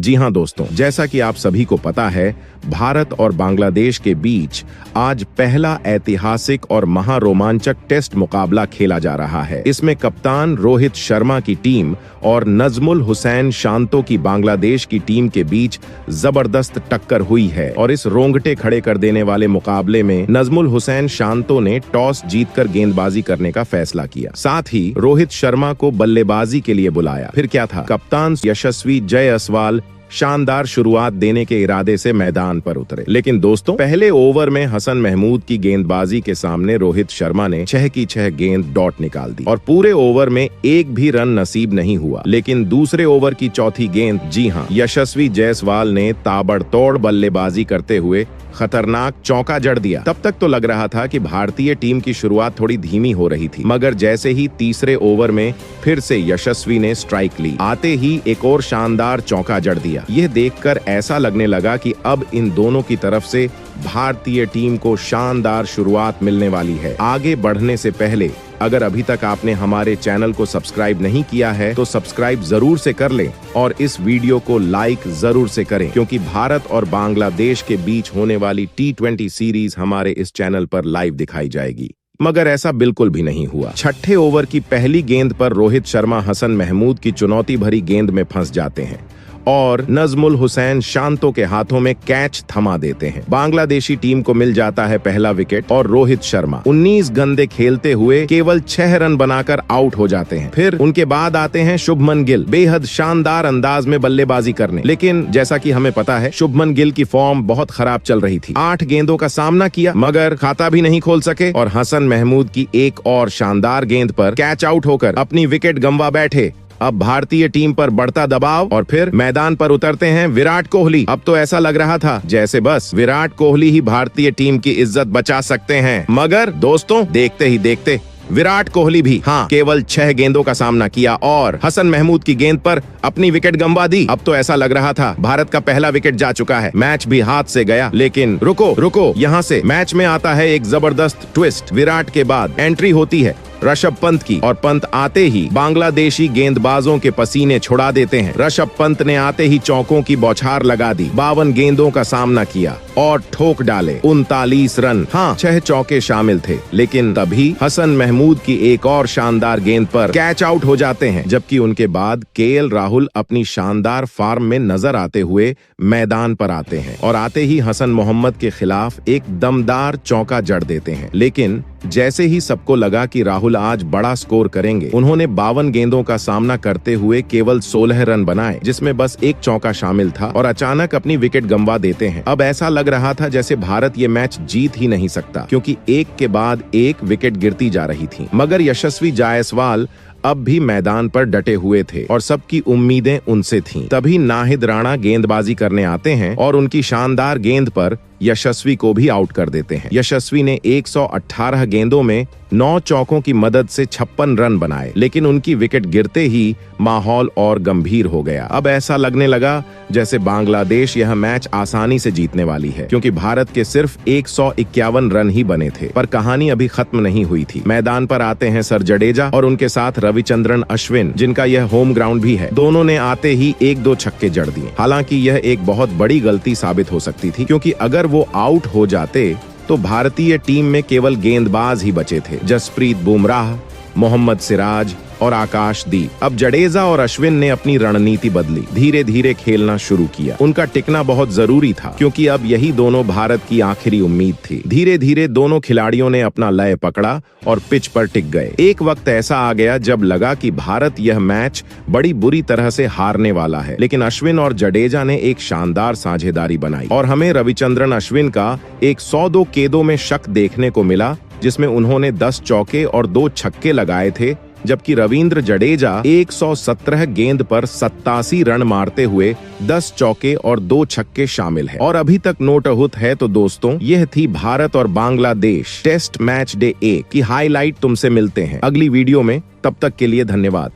जी हाँ दोस्तों, जैसा कि आप सभी को पता है, भारत और बांग्लादेश के बीच आज पहला ऐतिहासिक और महारोमांचक टेस्ट मुकाबला खेला जा रहा है। इसमें कप्तान रोहित शर्मा की टीम और नजमुल हुसैन शांतो की बांग्लादेश की टीम के बीच जबरदस्त टक्कर हुई है और इस रोंगटे खड़े कर देने वाले मुकाबले में नजमुल हुसैन शांतो ने टॉस जीतकर गेंदबाजी करने का फैसला किया। साथ ही रोहित शर्मा को बल्लेबाजी के लिए बुलाया। फिर क्या था, कप्तान यशस्वी जायसवाल शानदार शुरुआत देने के इरादे से मैदान पर उतरे। लेकिन दोस्तों, पहले ओवर में हसन महमूद की गेंदबाजी के सामने रोहित शर्मा ने 6 की 6 गेंद डॉट निकाल दी और पूरे ओवर में एक भी रन नसीब नहीं हुआ। लेकिन दूसरे ओवर की चौथी गेंद, जी हाँ, यशस्वी जायसवाल ने ताबड़तोड़ बल्लेबाजी करते हुए खतरनाक चौका जड़ दिया। तब तक तो लग रहा था कि भारतीय टीम की शुरुआत थोड़ी धीमी हो रही थी, मगर जैसे ही तीसरे ओवर में फिर से यशस्वी ने स्ट्राइक ली, आते ही एक और शानदार चौका जड़ दिया। यह देखकर ऐसा लगने लगा कि अब इन दोनों की तरफ से भारतीय टीम को शानदार शुरुआत मिलने वाली है। आगे बढ़ने से पहले अगर अभी तक आपने हमारे चैनल को सब्सक्राइब नहीं किया है तो सब्सक्राइब जरूर से कर लें और इस वीडियो को लाइक जरूर से करें, क्योंकि भारत और बांग्लादेश के बीच होने वाली T20 सीरीज हमारे इस चैनल पर लाइव दिखाई जाएगी। मगर ऐसा बिल्कुल भी नहीं हुआ। छठे ओवर की पहली गेंद पर रोहित शर्मा हसन महमूद की चुनौती भरी गेंद में फंस जाते हैं और नजमुल हुसैन शांतो के हाथों में कैच थमा देते हैं। बांग्लादेशी टीम को मिल जाता है पहला विकेट और रोहित शर्मा 19 गेंदें खेलते हुए केवल 6 रन बनाकर आउट हो जाते हैं। फिर उनके बाद आते हैं शुभमन गिल बेहद शानदार अंदाज में बल्लेबाजी करने। लेकिन जैसा कि हमें पता है, शुभमन गिल की फॉर्म बहुत खराब चल रही थी। 8 गेंदों का सामना किया मगर खाता भी नहीं खोल सके और हसन महमूद की एक और शानदार गेंद पर कैच आउट होकर अपनी विकेट गंवा बैठे। अब भारतीय टीम पर बढ़ता दबाव और फिर मैदान पर उतरते हैं विराट कोहली। अब तो ऐसा लग रहा था जैसे बस विराट कोहली ही भारतीय टीम की इज्जत बचा सकते हैं। मगर दोस्तों, देखते ही देखते विराट कोहली भी केवल 6 गेंदों का सामना किया और हसन महमूद की गेंद पर अपनी विकेट गंवा दी। अब तो ऐसा लग रहा था भारत का पहला विकेट जा चुका है, मैच भी हाथ से गया। लेकिन रुको, यहाँ से मैच में आता है एक जबरदस्त ट्विस्ट। विराट के बाद एंट्री होती है ऋषभ पंत की और पंत आते ही बांग्लादेशी गेंदबाजों के पसीने छुड़ा देते हैं। ऋषभ पंत ने आते ही चौकों की बौछार लगा दी, 52 गेंदों का सामना किया और ठोक डाले 39 रन। 6 चौके शामिल थे। लेकिन तभी हसन महमूद की एक और शानदार गेंद पर कैच आउट हो जाते हैं, जबकि उनके बाद KL राहुल अपनी शानदार फॉर्म में नजर आते हुए मैदान पर आते हैं और आते ही हसन मोहम्मद के खिलाफ एक दमदार चौका जड़ देते हैं। लेकिन जैसे ही सबको लगा कि राहुल आज बड़ा स्कोर करेंगे, उन्होंने 52 गेंदों का सामना करते हुए केवल 16 रन बनाए, जिसमें बस एक चौका शामिल था और अचानक अपनी विकेट गंवा देते हैं। अब ऐसा लग रहा था जैसे भारत ये मैच जीत ही नहीं सकता, क्योंकि एक के बाद एक विकेट गिरती जा रही थी। मगर यशस्वी जायसवाल अब भी मैदान पर डटे हुए थे और सबकी उम्मीदें उनसे थीं। तभी नाहिद राणा गेंदबाजी करने आते हैं और उनकी शानदार गेंद पर यशस्वी को भी आउट कर देते हैं। यशस्वी ने 118 गेंदों में 9 चौकों की मदद से 56 रन बनाए, लेकिन उनकी विकेट गिरते ही माहौल और गंभीर हो गया। अब ऐसा लगने लगा जैसे बांग्लादेश यह मैच आसानी से जीतने वाली है, क्योंकि भारत के सिर्फ 151 रन ही बने थे। पर कहानी अभी खत्म नहीं हुई थी। मैदान पर आते हैं सर जडेजा और उनके साथ रविचंद्रन अश्विन, जिनका यह होम ग्राउंड भी है। दोनों ने आते ही 1-2 छक्के जड़ दिए। हालांकि यह एक बहुत बड़ी गलती साबित हो सकती थी, क्योंकि अगर वो आउट हो जाते तो भारतीय टीम में केवल गेंदबाज ही बचे थे, जसप्रीत बुमराह, मोहम्मद सिराज और आकाशदीप। अब जडेजा और अश्विन ने अपनी रणनीति बदली, धीरे धीरे खेलना शुरू किया। उनका टिकना बहुत जरूरी था, क्योंकि अब यही दोनों भारत की आखिरी उम्मीद थी। धीरे धीरे दोनों खिलाड़ियों ने अपना लय पकड़ा और पिच पर टिक गए। एक वक्त ऐसा आ गया जब लगा कि भारत यह मैच बड़ी बुरी तरह से हारने वाला है, लेकिन अश्विन और जडेजा ने एक शानदार साझेदारी बनाई और हमें रविचंद्रन अश्विन का एक 102 गेंदों में शक देखने को मिला, जिसमें उन्होंने 10 चौके और 2 छक्के लगाए थे, जबकि रविंद्र जडेजा 117 गेंद पर 87 रन मारते हुए 10 चौके और 2 छक्के शामिल है। और अभी तक नोट आउट है। तो दोस्तों, यह थी भारत और बांग्लादेश टेस्ट मैच डे 1 की हाईलाइट। तुमसे मिलते हैं अगली वीडियो में, तब तक के लिए धन्यवाद।